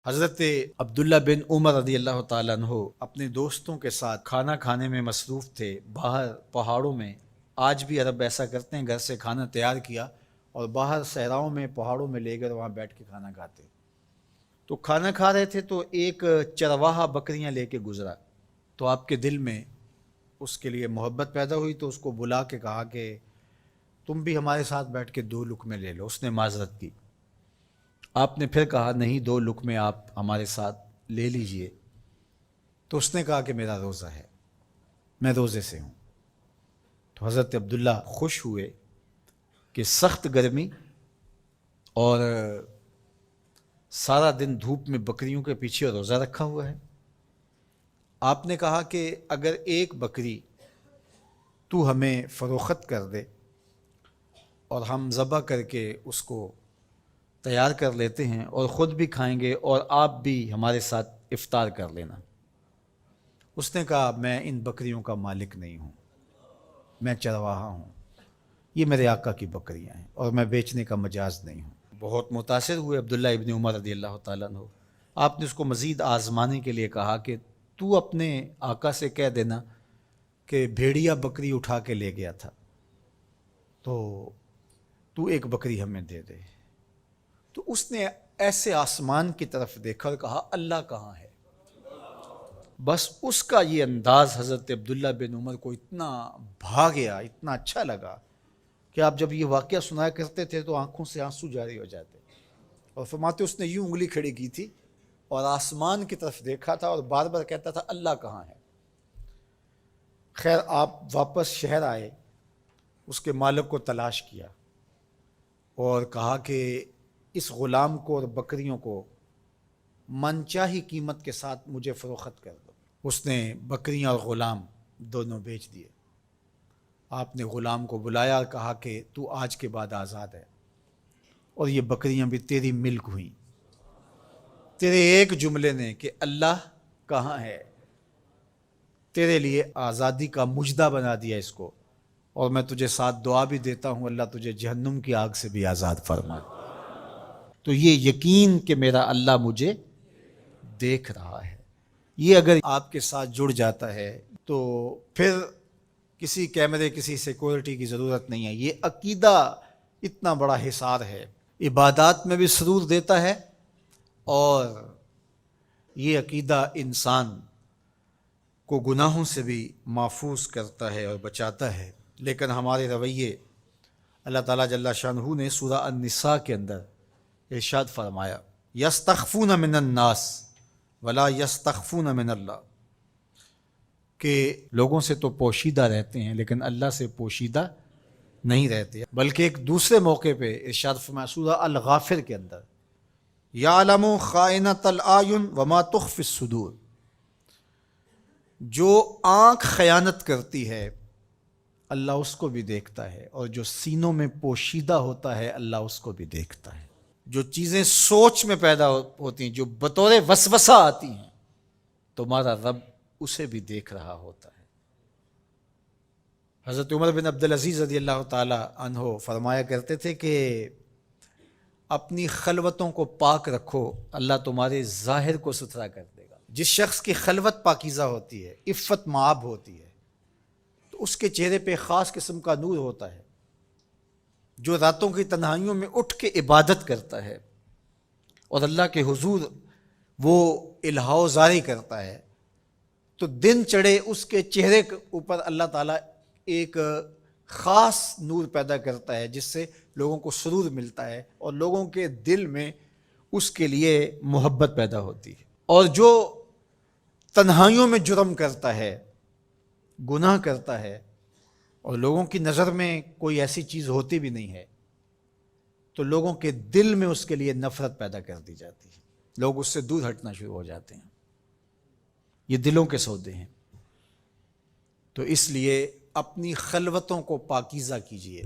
حضرت عبداللہ بن عمر رضی اللہ تعالیٰ عنہ اپنے دوستوں کے ساتھ کھانا کھانے میں مصروف تھے باہر پہاڑوں میں۔ آج بھی عرب ایسا کرتے ہیں، گھر سے کھانا تیار کیا اور باہر صحراؤں میں پہاڑوں میں لے کر وہاں بیٹھ کے کھانا کھاتے۔ تو کھانا کھا رہے تھے تو ایک چرواہا بکریاں لے کے گزرا، تو آپ کے دل میں اس کے لیے محبت پیدا ہوئی، تو اس کو بلا کے کہا کہ تم بھی ہمارے ساتھ بیٹھ کے 2 لقمے لے لو۔ اس نے معذرت کی۔ آپ نے پھر کہا نہیں، 2 لقمے آپ ہمارے ساتھ لے لیجئے۔ تو اس نے کہا کہ میرا روزہ ہے، میں روزے سے ہوں۔ تو حضرت عبداللہ خوش ہوئے کہ سخت گرمی اور سارا دن دھوپ میں بکریوں کے پیچھے روزہ رکھا ہوا ہے۔ آپ نے کہا کہ اگر ایک بکری تو ہمیں فروخت کر دے اور ہم ذبح کر کے اس کو تیار کر لیتے ہیں اور خود بھی کھائیں گے اور آپ بھی ہمارے ساتھ افطار کر لینا۔ اس نے کہا میں ان بکریوں کا مالک نہیں ہوں، میں چرواہا ہوں، یہ میرے آقا کی بکریاں ہیں اور میں بیچنے کا مجاز نہیں ہوں۔ بہت متاثر ہوئے عبداللہ ابن عمر رضی اللہ تعالیٰ عنہ۔ آپ نے اس کو مزید آزمانے کے لیے کہا کہ تو اپنے آقا سے کہہ دینا کہ بھیڑیا بکری اٹھا کے لے گیا تھا، تو ایک بکری ہمیں دے دے۔ تو اس نے ایسے آسمان کی طرف دیکھا اور کہا اللہ کہاں ہے؟ بس اس کا یہ انداز حضرت عبداللہ بن عمر کو اتنا بھا گیا، اتنا اچھا لگا کہ آپ جب یہ واقعہ سنایا کرتے تھے تو آنکھوں سے آنسو جاری ہو جاتے، اور فرماتے اس نے یوں انگلی کھڑی کی تھی اور آسمان کی طرف دیکھا تھا اور بار بار کہتا تھا اللہ کہاں ہے؟ خیر آپ واپس شہر آئے، اس کے مالک کو تلاش کیا اور کہا کہ اس غلام کو اور بکریوں کو من چاہی قیمت کے ساتھ مجھے فروخت کر دو۔ اس نے بکریاں اور غلام دونوں بیچ دیے۔ آپ نے غلام کو بلایا اور کہا کہ تو آج کے بعد آزاد ہے اور یہ بکریاں بھی تیری ملک ہوئیں۔ تیرے ایک جملے نے کہ اللہ کہاں ہے تیرے لیے آزادی کا مجدہ بنا دیا اس کو، اور میں تجھے ساتھ دعا بھی دیتا ہوں اللہ تجھے جہنم کی آگ سے بھی آزاد فرمائے۔ تو یہ یقین کہ میرا اللہ مجھے دیکھ رہا ہے، یہ اگر آپ کے ساتھ جڑ جاتا ہے تو پھر کسی کیمرے کسی سیکورٹی کی ضرورت نہیں ہے۔ یہ عقیدہ اتنا بڑا حصار ہے، عبادات میں بھی سرور دیتا ہے، اور یہ عقیدہ انسان کو گناہوں سے بھی محفوظ کرتا ہے اور بچاتا ہے۔ لیکن ہمارے رویے، اللہ تعالیٰ جل شانہ نے سورہ النساء کے اندر ارشاد فرمایا یستخفون من الناس ولا یستخفون من اللہ، کہ لوگوں سے تو پوشیدہ رہتے ہیں لیکن اللہ سے پوشیدہ نہیں رہتے۔ بلکہ ایک دوسرے موقع پہ ارشاد فرمایا سورہ الغافر کے اندر یعلم خائنۃ الاعین وما تخفی الصدور، جو آنکھ خیانت کرتی ہے اللہ اس کو بھی دیکھتا ہے، اور جو سینوں میں پوشیدہ ہوتا ہے اللہ اس کو بھی دیکھتا ہے۔ جو چیزیں سوچ میں پیدا ہوتی ہیں، جو بطور وسوسہ آتی ہیں، تمہارا رب اسے بھی دیکھ رہا ہوتا ہے۔ حضرت عمر بن عبدالعزیز رضی اللہ تعالی عنہ فرمایا کرتے تھے کہ اپنی خلوتوں کو پاک رکھو، اللہ تمہارے ظاہر کو ستھرا کر دے گا۔ جس شخص کی خلوت پاکیزہ ہوتی ہے، عفت مآب ہوتی ہے، تو اس کے چہرے پہ خاص قسم کا نور ہوتا ہے۔ جو راتوں کی تنہائیوں میں اٹھ کے عبادت کرتا ہے اور اللہ کے حضور وہ الہا زاری کرتا ہے، تو دن چڑھے اس کے چہرے کے اوپر اللہ تعالیٰ ایک خاص نور پیدا کرتا ہے، جس سے لوگوں کو سرور ملتا ہے اور لوگوں کے دل میں اس کے لیے محبت پیدا ہوتی ہے۔ اور جو تنہائیوں میں جرم کرتا ہے، گناہ کرتا ہے، اور لوگوں کی نظر میں کوئی ایسی چیز ہوتی بھی نہیں ہے، تو لوگوں کے دل میں اس کے لیے نفرت پیدا کر دی جاتی ہے، لوگ اس سے دور ہٹنا شروع ہو جاتے ہیں۔ یہ دلوں کے سودے ہیں۔ تو اس لیے اپنی خلوتوں کو پاکیزہ کیجیے۔